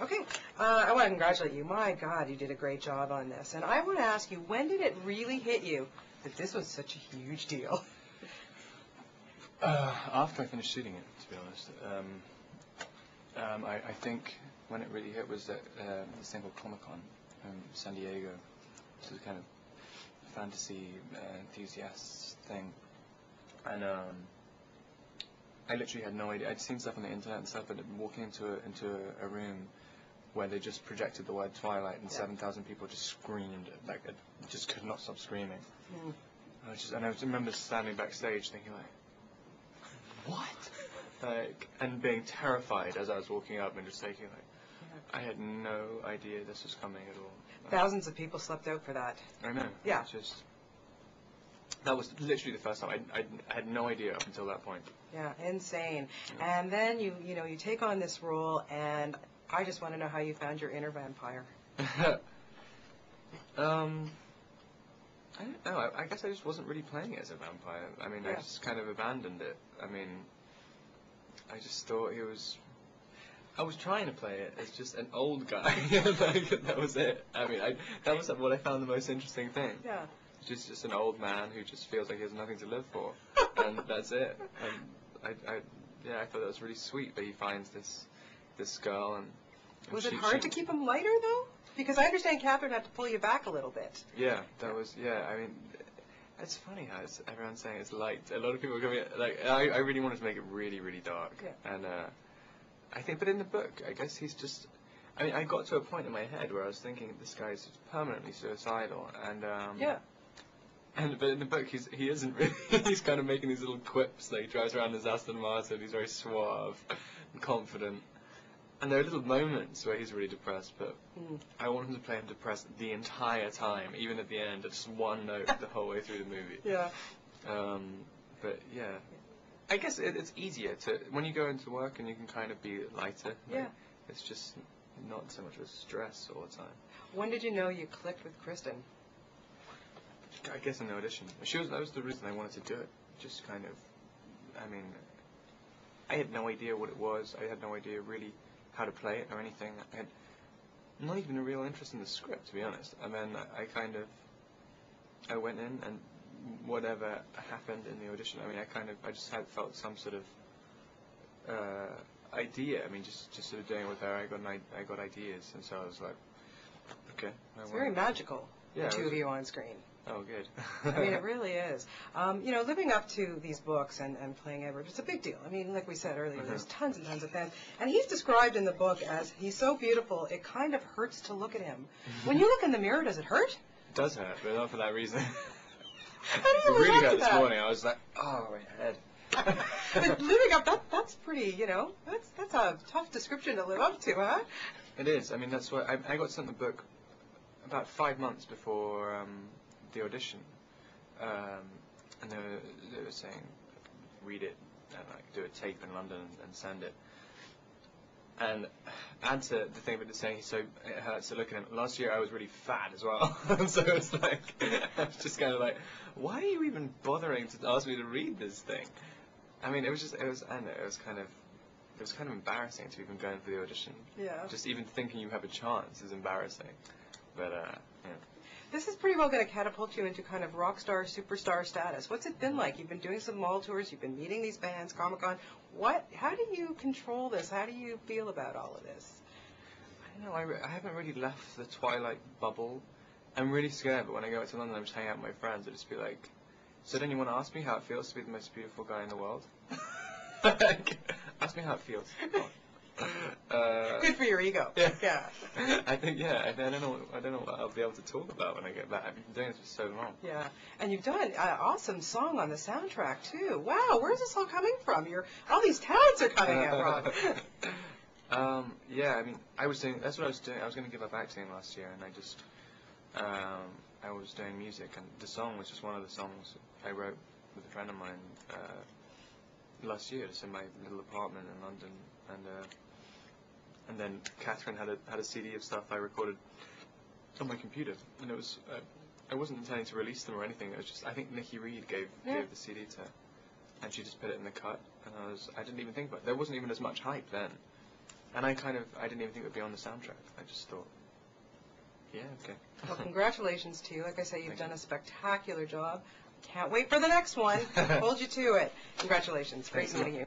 Okay, I want to congratulate you. My God, you did a great job on this. And I want to ask you, when did it really hit you that this was such a huge deal? After I finished shooting it, to be honest. I think when it really hit was at this thing called Comic-Con in San Diego. This is kind of fantasy enthusiasts thing. And I literally had no idea. I'd seen stuff on the internet and stuff, but walking into a room where they just projected the word Twilight and 7,000 people just screamed, like, just could not stop screaming. Mm. I remember standing backstage thinking like, what? Like, and being terrified as I was walking up and just thinking like, I had no idea this was coming at all. Thousands of people slept out for that. I know. Yeah. That was literally the first time. I had no idea up until that point. Yeah, insane. Yeah. And then you take on this role, and I just want to know how you found your inner vampire. I don't know. I guess I just wasn't really playing it as a vampire. I mean, I just kind of abandoned it. I mean, I just thought he was... I was trying to play it as just an old guy. Like, that was it. I mean, that was what I found the most interesting thing. Yeah. Just an old man who just feels like he has nothing to live for. And that's it. And I thought that was really sweet that he finds this girl and was it hard to keep him lighter, though? Because I understand Catherine had to pull you back a little bit. Yeah, that was, I mean, it's funny how everyone's saying it's light. A lot of people are coming, like, I really wanted to make it really, really dark. Yeah. And I think, but in the book, I guess he's just, I mean, I got to a point in my head where I was thinking this guy's permanently suicidal. And, but in the book, he isn't really, he's kind of making these little quips, like he drives around his Aston Martin, he's very suave and confident. And there are little moments where he's really depressed, but I want him to play him depressed the entire time, even at the end, just one note the whole way through the movie. Yeah. But yeah, I guess it's easier to, when you go into work and you can kind of be lighter. Like, it's just not so much of a stress all the time. When did you know you clicked with Kristen? I guess in the audition. That was the reason I wanted to do it. Just kind of, I mean, I had no idea what it was. I had no idea really how to play it or anything. I had not even a real interest in the script, to be honest. And then I went in, and whatever happened in the audition, I mean, I just had felt some sort of idea. I mean, just sort of doing it with her, I got ideas, and so I was like, okay. It's very magical, the two of you on screen. Oh, good. I mean, it really is. Living up to these books and playing Edward, it's a big deal. I mean, like we said earlier, there's tons and tons of fans. And he's described in the book as, he's so beautiful, it kind of hurts to look at him. When you look in the mirror, does it hurt? It does hurt, but not for that reason. It really hurt this morning. I was like, oh, my head. But living up, that's pretty, that's a tough description to live up to, huh? It is. I mean, that's what, I got sent the book about 5 months before the audition, and they were saying, read it and do a tape in London and send it. And add to the thing about saying it hurts to look at him. Last year I was really fat as well, so it's like I was just kind of like, why are you even bothering to ask me to read this thing? I mean, it was kind of embarrassing to even go in for the audition. Yeah. Just even thinking you have a chance is embarrassing, but yeah. This is pretty well going to catapult you into kind of rock star, superstar status. What's it been like? You've been doing some mall tours, you've been meeting these bands, Comic-Con. How do you control this? How do you feel about all of this? I don't know, I haven't really left the Twilight bubble. I'm really scared, but when I go out to London, I'm just hanging out with my friends. I just be like, so then you want to ask me how it feels to be the most beautiful guy in the world? Ask me how it feels. Good for your ego. Yeah. I think, I don't know what I'll be able to talk about when I get back. I've been doing this for so long. Yeah. And you've done an awesome song on the soundtrack, too. Wow, where's this all coming from? All these talents are coming out, Rob. Yeah, I mean, that's what I was doing. I was going to give up acting last year, and I was doing music, and the song was just one of the songs I wrote with a friend of mine last year, just in my little apartment in London, and then Catherine had a CD of stuff I recorded on my computer, and it was I wasn't intending to release them or anything. It was just, I think Nikki Reed gave the CD to her, and she just put it in the cut, and I didn't even think about it. There wasn't even as much hype then. And I didn't even think it would be on the soundtrack. I just thought, yeah, okay. Well, congratulations to you. Like I say, you've Thank done you. a spectacular job. Can't wait for the next one. Hold you to it. Congratulations. Great Thanks a lot. meeting you.